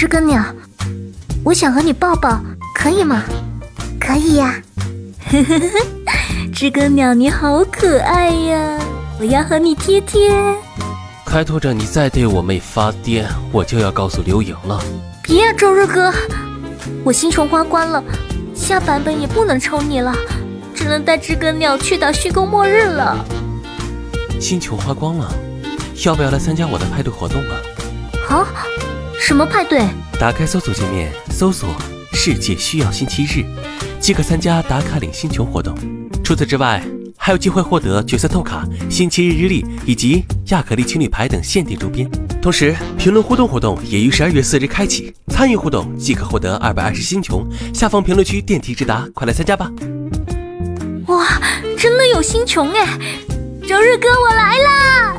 知更鸟，我想和你抱抱，可以吗？可以呀。知更鸟你好可爱呀，我要和你贴贴。开拓者，你再对我妹发癫，我就要告诉刘莹了。别啊，周日哥，我星穹花关了，下版本也不能抽你了，只能带知更鸟去打虚构末日了。星球花光了，要不要来参加我的派对活动啊？啊？什么派对？打开搜索界面，搜索“世界需要星期日”，即可参加打卡领星球活动。除此之外，还有机会获得角色透卡、星期日日历以及亚克力情侣牌等限定周边。同时，评论互动活动也于12月4日开启，参与互动即可获得220星穹。下方评论区电梯直达，快来参加吧！哇，真的有星穹哎！周日哥，我来啦！